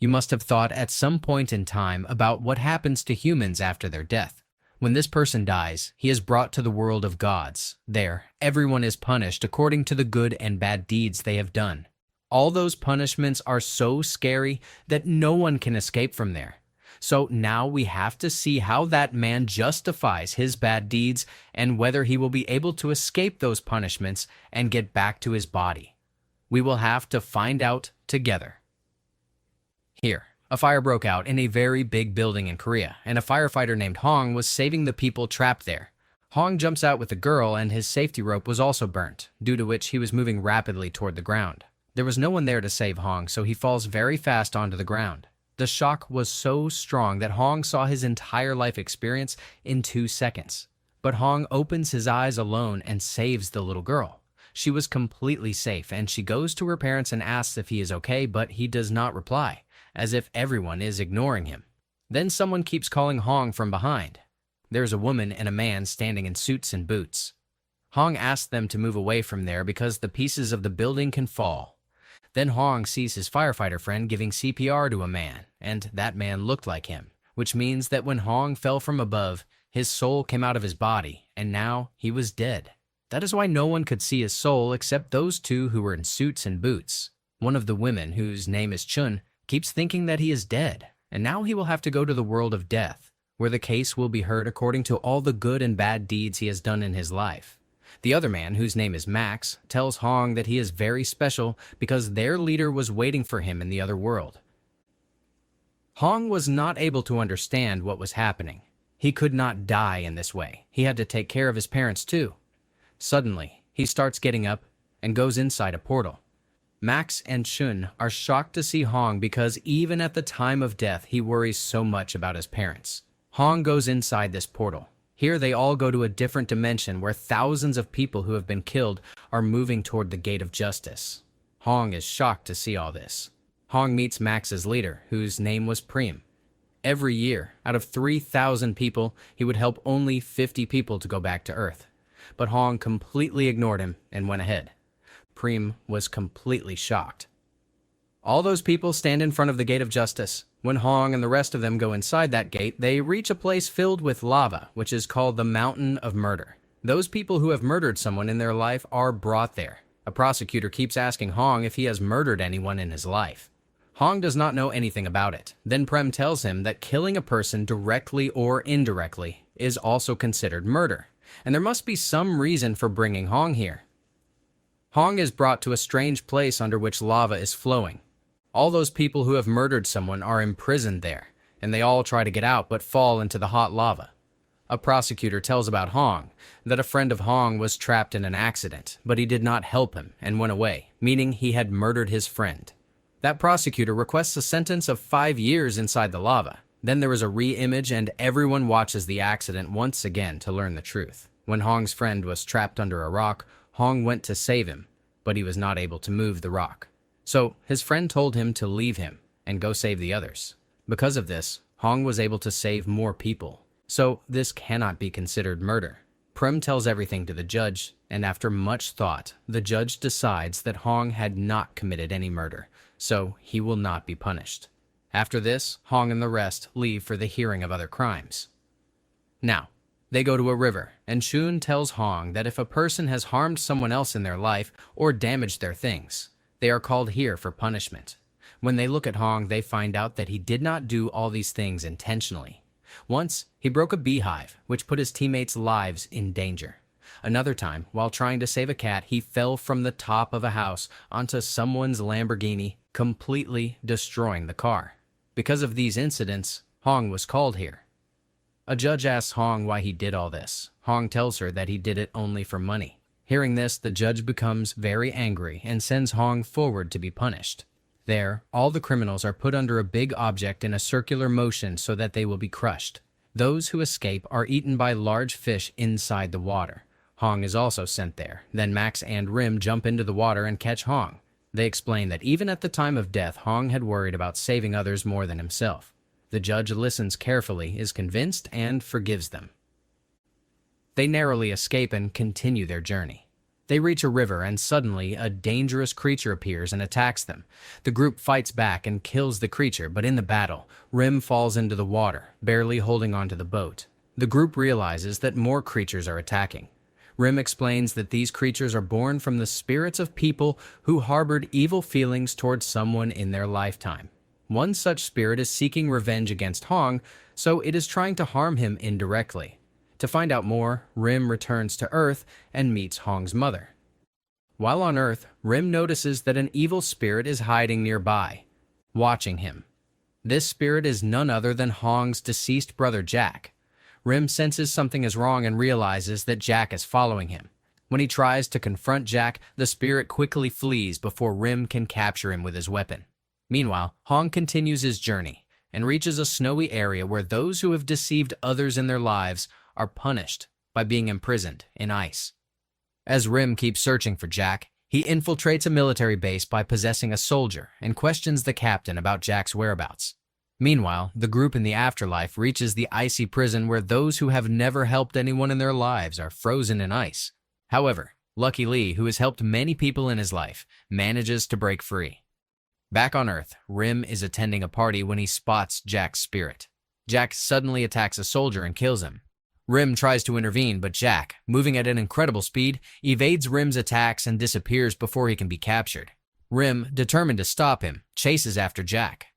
You must have thought at some point in time about what happens to humans after their death. When this person dies, he is brought to the world of gods. There, everyone is punished according to the good and bad deeds they have done. All those punishments are so scary that no one can escape from there. So now we have to see how that man justifies his bad deeds and whether he will be able to escape those punishments and get back to his body. We will have to find out together. Here, a fire broke out in a very big building in Korea, and a firefighter named Hong was saving the people trapped there. Hong jumps out with a girl, and his safety rope was also burnt, due to which he was moving rapidly toward the ground. There was no one there to save Hong, so he falls very fast onto the ground. The shock was so strong that Hong saw his entire life experience in 2 seconds. But Hong opens his eyes alone and saves the little girl. She was completely safe, and she goes to her parents and asks if he is okay, but he does not reply, as if everyone is ignoring him. Then someone keeps calling Hong from behind. There's a woman and a man standing in suits and boots. Hong asks them to move away from there because the pieces of the building can fall. Then Hong sees his firefighter friend giving CPR to a man, and that man looked like him, which means that when Hong fell from above, his soul came out of his body, and now he was dead. That is why no one could see his soul except those two who were in suits and boots. One of the women, whose name is Chun, keeps thinking that he is dead, and now he will have to go to the world of death, where the case will be heard according to all the good and bad deeds he has done in his life. The other man, whose name is Max, tells Hong that he is very special because their leader was waiting for him in the other world. Hong was not able to understand what was happening. He could not die in this way. He had to take care of his parents too. Suddenly, he starts getting up and goes inside a portal. Max and Chun are shocked to see Hong because even at the time of death, he worries so much about his parents. Hong goes inside this portal. Here they all go to a different dimension where thousands of people who have been killed are moving toward the gate of justice. Hong is shocked to see all this. Hong meets Max's leader, whose name was Preem. Every year, out of 3,000 people, he would help only 50 people to go back to Earth. But Hong completely ignored him and went ahead. Preem was completely shocked. All those people stand in front of the gate of justice. When Hong and the rest of them go inside that gate, they reach a place filled with lava, which is called the Mountain of Murder. Those people who have murdered someone in their life are brought there. A prosecutor keeps asking Hong if he has murdered anyone in his life. Hong does not know anything about it. Then Prem tells him that killing a person directly or indirectly is also considered murder, and there must be some reason for bringing Hong here. Hong is brought to a strange place under which lava is flowing. All those people who have murdered someone are imprisoned there, and they all try to get out but fall into the hot lava. A prosecutor tells about Hong, that a friend of Hong was trapped in an accident, but he did not help him and went away, meaning he had murdered his friend. That prosecutor requests a sentence of 5 years inside the lava. Then there is a re-image and everyone watches the accident once again to learn the truth. When Hong's friend was trapped under a rock, Hong went to save him, but he was not able to move the rock. So his friend told him to leave him and go save the others. Because of this, Hong was able to save more people. So this cannot be considered murder. Prem tells everything to the judge, and after much thought, the judge decides that Hong had not committed any murder, so he will not be punished. After this, Hong and the rest leave for the hearing of other crimes. Now, they go to a river, and Chun tells Hong that if a person has harmed someone else in their life or damaged their things, they are called here for punishment. When they look at Hong, they find out that he did not do all these things intentionally. Once, he broke a beehive, which put his teammates' lives in danger. Another time, while trying to save a cat, he fell from the top of a house onto someone's Lamborghini, completely destroying the car. Because of these incidents, Hong was called here. A judge asks Hong why he did all this. Hong tells her that he did it only for money. Hearing this, the judge becomes very angry and sends Hong forward to be punished. There, all the criminals are put under a big object in a circular motion so that they will be crushed. Those who escape are eaten by large fish inside the water. Hong is also sent there. Then Max and Rim jump into the water and catch Hong. They explain that even at the time of death, Hong had worried about saving others more than himself. The judge listens carefully, is convinced, and forgives them. They narrowly escape and continue their journey. They reach a river and suddenly a dangerous creature appears and attacks them. The group fights back and kills the creature, but in the battle, Rim falls into the water, barely holding onto the boat. The group realizes that more creatures are attacking. Rim explains that these creatures are born from the spirits of people who harbored evil feelings towards someone in their lifetime. One such spirit is seeking revenge against Hong, so it is trying to harm him indirectly. To find out more, Rim returns to Earth and meets Hong's mother. While on Earth, Rim notices that an evil spirit is hiding nearby, watching him. This spirit is none other than Hong's deceased brother Jack. Rim senses something is wrong and realizes that Jack is following him. When he tries to confront Jack, the spirit quickly flees before Rim can capture him with his weapon. Meanwhile, Hong continues his journey and reaches a snowy area where those who have deceived others in their lives are punished by being imprisoned in ice. As Rim keeps searching for Jack, he infiltrates a military base by possessing a soldier and questions the captain about Jack's whereabouts. Meanwhile, the group in the afterlife reaches the icy prison where those who have never helped anyone in their lives are frozen in ice. However, Lucky Lee, who has helped many people in his life, manages to break free. Back on Earth, Rim is attending a party when he spots Jack's spirit. Jack suddenly attacks a soldier and kills him. Rim tries to intervene, but Jack, moving at an incredible speed, evades Rim's attacks and disappears before he can be captured. Rim, determined to stop him, chases after Jack.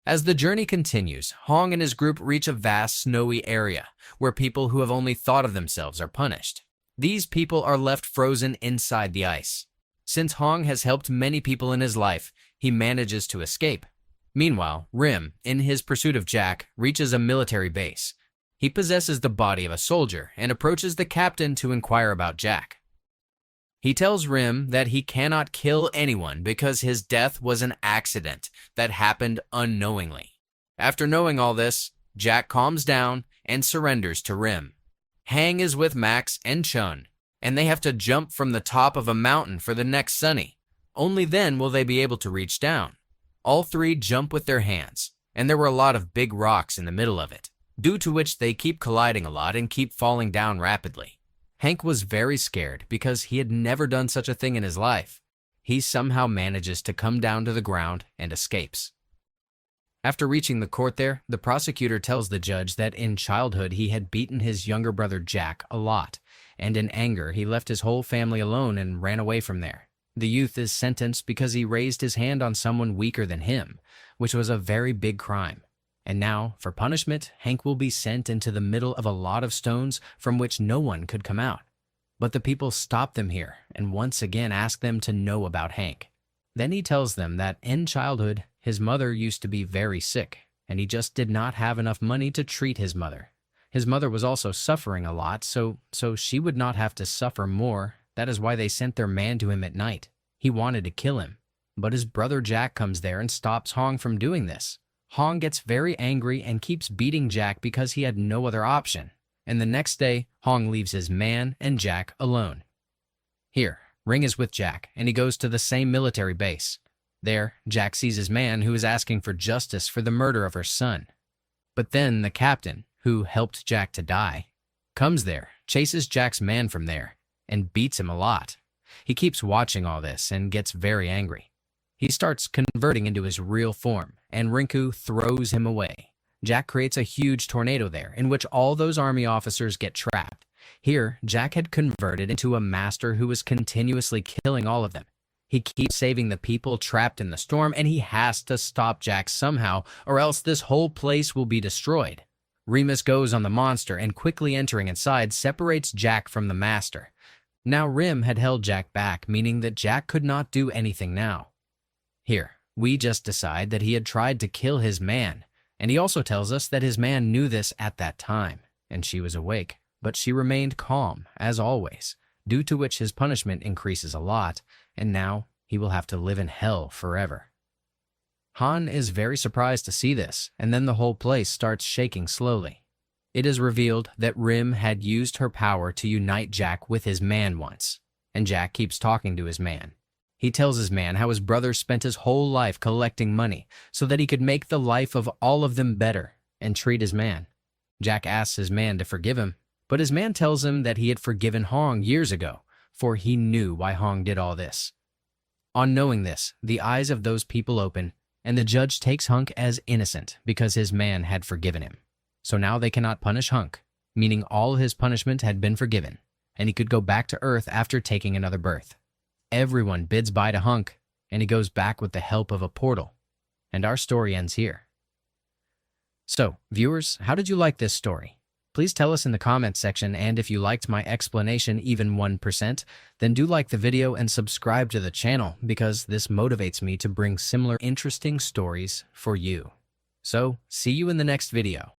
As the journey continues, Hong and his group reach a vast snowy area where people who have only thought of themselves are punished. These people are left frozen inside the ice. Since Hong has helped many people in his life, he manages to escape. Meanwhile, Rim, in his pursuit of Jack, reaches a military base. He possesses the body of a soldier and approaches the captain to inquire about Jack. He tells Rim that he cannot kill anyone because his death was an accident that happened unknowingly. After knowing all this, Jack calms down and surrenders to Rim. Hang is with Max and Chun, and they have to jump from the top of a mountain for the next sunny. Only then will they be able to reach down. All three jump with their hands, and there were a lot of big rocks in the middle of it, due to which they keep colliding a lot and keep falling down rapidly. Hank was very scared because he had never done such a thing in his life. He somehow manages to come down to the ground and escapes. After reaching the court there, the prosecutor tells the judge that in childhood he had beaten his younger brother Jack a lot, and in anger he left his whole family alone and ran away from there. The youth is sentenced because he raised his hand on someone weaker than him, which was a very big crime. And now, for punishment, Hank will be sent into the middle of a lot of stones from which no one could come out. But the people stop them here and once again ask them to know about Hank. Then he tells them that in childhood, his mother used to be very sick, and he just did not have enough money to treat his mother. His mother was also suffering a lot, so she would not have to suffer more. That is why they sent their man to him at night. He wanted to kill him, but his brother Jack comes there and stops Hong from doing this. Hong gets very angry and keeps beating Jack because he had no other option. And the next day, Hong leaves his man and Jack alone. Here, Ring is with Jack, and he goes to the same military base. There, Jack sees his man who is asking for justice for the murder of her son. But then the captain, who helped Jack to die, comes there, chases Jack's man from there, and beats him a lot. He keeps watching all this and gets very angry. He starts converting into his real form, and Rinku throws him away. Jack creates a huge tornado there, in which all those army officers get trapped. Here, Jack had converted into a master who was continuously killing all of them. He keeps saving the people trapped in the storm, and he has to stop Jack somehow, or else this whole place will be destroyed. Remus goes on the monster, and quickly entering inside separates Jack from the master. Now Rim had held Jack back, meaning that Jack could not do anything now. Here, we just decide that he had tried to kill his man, and he also tells us that his man knew this at that time, and she was awake, but she remained calm, as always, due to which his punishment increases a lot, and now he will have to live in hell forever. Han is very surprised to see this, and then the whole place starts shaking slowly. It is revealed that Rim had used her power to unite Jack with his man once, and Jack keeps talking to his man. He tells his man how his brother spent his whole life collecting money so that he could make the life of all of them better and treat his man. Jack asks his man to forgive him, but his man tells him that he had forgiven Hong years ago for he knew why Hong did all this. On knowing this, the eyes of those people open, and the judge takes Hunk as innocent because his man had forgiven him. So now they cannot punish Hunk, meaning all his punishment had been forgiven, and he could go back to Earth after taking another birth. Everyone bids bye to Hunk, and he goes back with the help of a portal. And our story ends here. So, viewers, how did you like this story? Please tell us in the comments section, and if you liked my explanation even 1%, then do like the video and subscribe to the channel because this motivates me to bring similar interesting stories for you. So, see you in the next video.